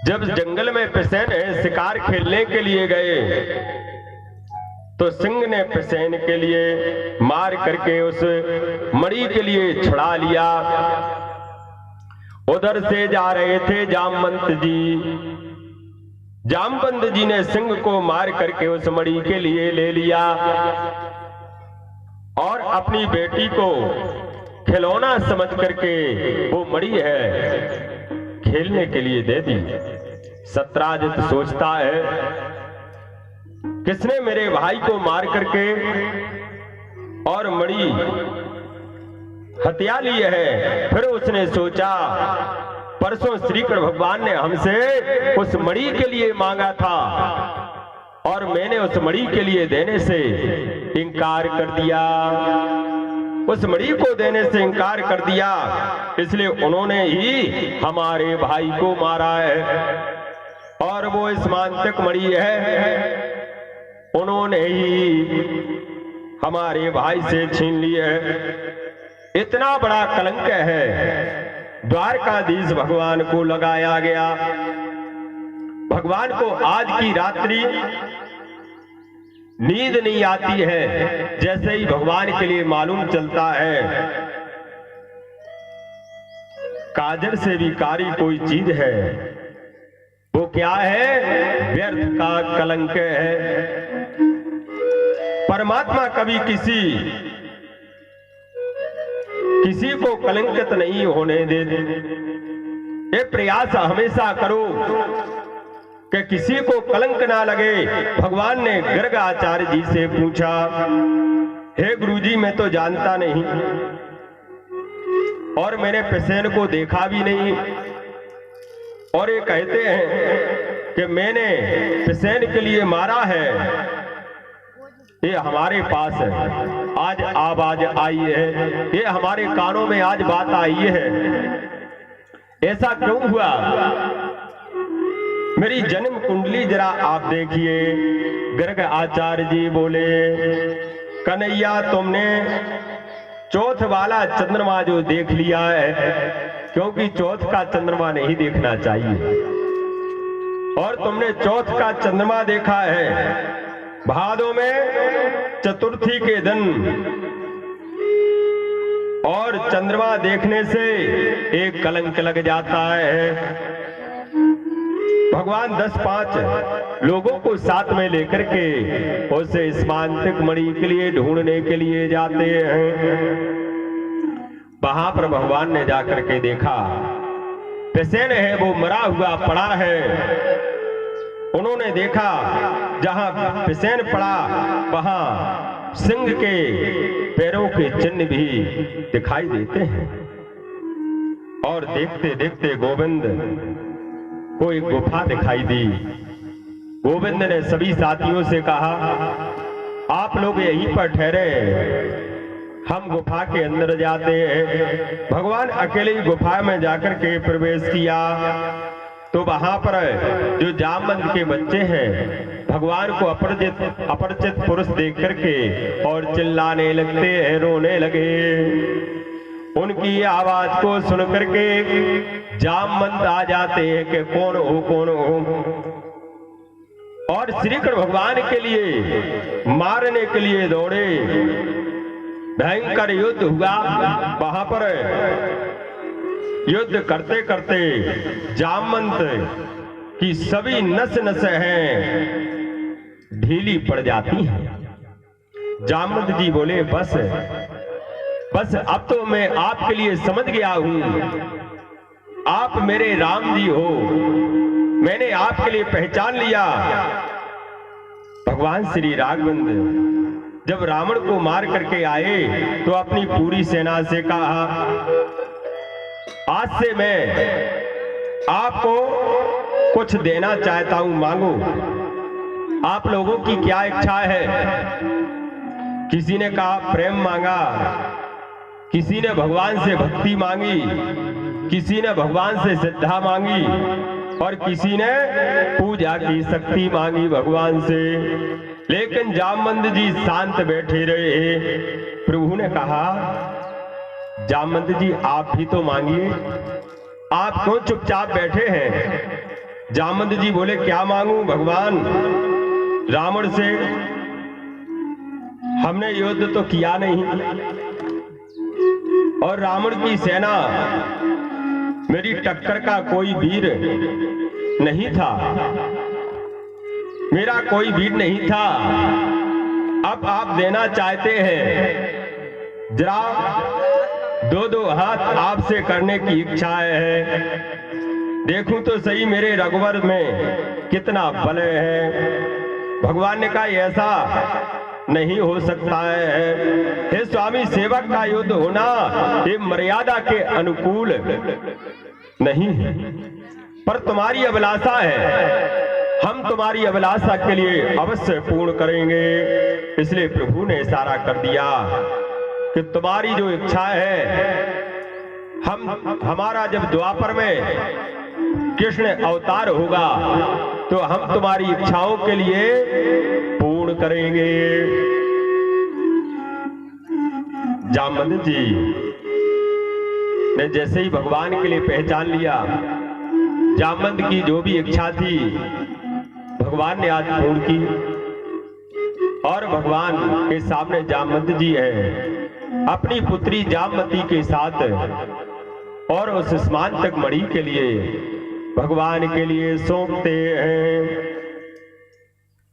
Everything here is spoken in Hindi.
जब जंगल में पिसैन शिकार खेलने के लिए गए तो सिंह ने पिसैन के लिए मार करके उस मणि के लिए छुड़ा लिया। उधर से जा रहे थे जामवंत जी। जामवंत जी ने सिंह को मार करके उस मणि के लिए ले लिया और अपनी बेटी को खिलौना समझ करके वो मणि है खेलने के लिए दे दी। सत्राजित सोचता है किसने मेरे भाई को मार करके और मणि हत्या ली है। फिर उसने सोचा परसों श्री कृष्ण भगवान ने हमसे उस मणि के लिए मांगा था और मैंने उस मणि के लिए देने से इनकार कर दिया। उस मणि को देने से इनकार कर दिया, इसलिए उन्होंने ही हमारे भाई को मारा है और वो इस मांत्रिक मणि है उन्होंने ही हमारे भाई से छीन ली है। इतना बड़ा कलंक है द्वारकाधीश भगवान को लगाया गया। भगवान को आज की रात्रि नींद नहीं आती है। जैसे ही भगवान के लिए मालूम चलता है काजल से भी कारी कोई चीज है, वो क्या है? व्यर्थ का कलंक है। परमात्मा कभी किसी को कलंकित नहीं होने देते। ये प्रयास हमेशा करो कि किसी को कलंक ना लगे। भगवान ने गर्ग आचार्य जी से पूछा, हे गुरुजी मैं तो जानता नहीं और मैंने पिसैन को देखा भी नहीं, और ये कहते हैं कि मैंने पिसैन के लिए मारा है। ये हमारे पास है, आज आवाज आई है, ये हमारे कानों में आज बात आई है। ऐसा क्यों हुआ? मेरी जन्म कुंडली जरा आप देखिए। गर्ग आचार्य जी बोले, कन्हैया तुमने चौथ वाला चंद्रमा जो देख लिया है, क्योंकि चौथ का चंद्रमा नहीं देखना चाहिए, और तुमने चौथ का चंद्रमा देखा है। भादों में चतुर्थी के दिन और चंद्रमा देखने से एक कलंक लग जाता है। भगवान 10-5 लोगों को साथ में लेकर के उसे इस मांत्रिक मणि के लिए ढूंढने के लिए जाते हैं। वहां पर भगवान ने जाकर के देखा पिसैन है वो मरा हुआ पड़ा है। उन्होंने देखा जहां पिसैन पड़ा वहां सिंह के पैरों के चिन्ह भी दिखाई देते हैं। और देखते देखते गोविंद को एक गुफा दिखाई दी। गोविंद ने सभी साथियों से कहा, आप लोग यहीं पर ठहरे, हम गुफा के अंदर जाते हैं। भगवान अकेले ही गुफा में जाकर के प्रवेश किया तो वहां पर जो जामवंत के बच्चे हैं भगवान को अपरिचित पुरुष देख करके और चिल्लाने लगते हैं, रोने लगे। उनकी आवाज को सुन करके जामवंत आ जाते हैं कि कौन हो कौन हो, और श्री कृष्ण भगवान के लिए मारने के लिए दौड़े। भयंकर युद्ध हुआ। वहां पर युद्ध करते करते जामवंत की सभी नस नस हैं ढीली पड़ जाती हैं। जामवंत जी बोले, बस अब तो मैं आपके लिए समझ गया हूं, आप मेरे राम जी हो, मैंने आपके लिए पहचान लिया। भगवान श्री राघवेंद्र जब रावण को मार करके आए तो अपनी पूरी सेना से कहा, आज से मैं आपको कुछ देना चाहता हूं, मांगो। आप लोगों की क्या इच्छा है? किसी ने कहा प्रेम मांगा, किसी ने भगवान से भक्ति मांगी, किसी ने भगवान से श्रद्धा मांगी, और किसी ने पूजा की शक्ति मांगी भगवान से। लेकिन जामवंत जी शांत बैठे रहे। प्रभु ने कहा, जामवंत जी आप भी तो मांगिए, आप क्यों चुपचाप बैठे हैं? जामवंत जी बोले क्या मांगू भगवान, रावण से हमने युद्ध तो किया नहीं और रावण की सेना मेरी टक्कर का कोई वीर नहीं था, मेरा कोई वीर नहीं था। अब आप देना चाहते हैं, जरा दो दो हाथ आपसे करने की इच्छा है, देखूं तो सही मेरे रघुवर में कितना बल है। भगवान ने कहा ऐसा नहीं हो सकता है, हे स्वामी, सेवक का युद्ध होना ये मर्यादा के अनुकूल नहीं है, पर तुम्हारी अभिलाषा है, हम तुम्हारी अभिलाषा के लिए अवश्य पूर्ण करेंगे। इसलिए प्रभु ने इशारा कर दिया कि तुम्हारी जो इच्छा है, हमारा जब द्वापर में कृष्ण अवतार होगा तो हम तुम्हारी इच्छाओं के लिए पूर्ण करेंगे। जामवंत जी ने जैसे ही भगवान के लिए पहचान लिया, जामवंत की जो भी इच्छा थी भगवान ने आज पूर्ण की। और भगवान के सामने जामवंत जी हैं अपनी पुत्री जामवती के साथ, और उस स्मांतक मणि के लिए भगवान के लिए सौंपते हैं।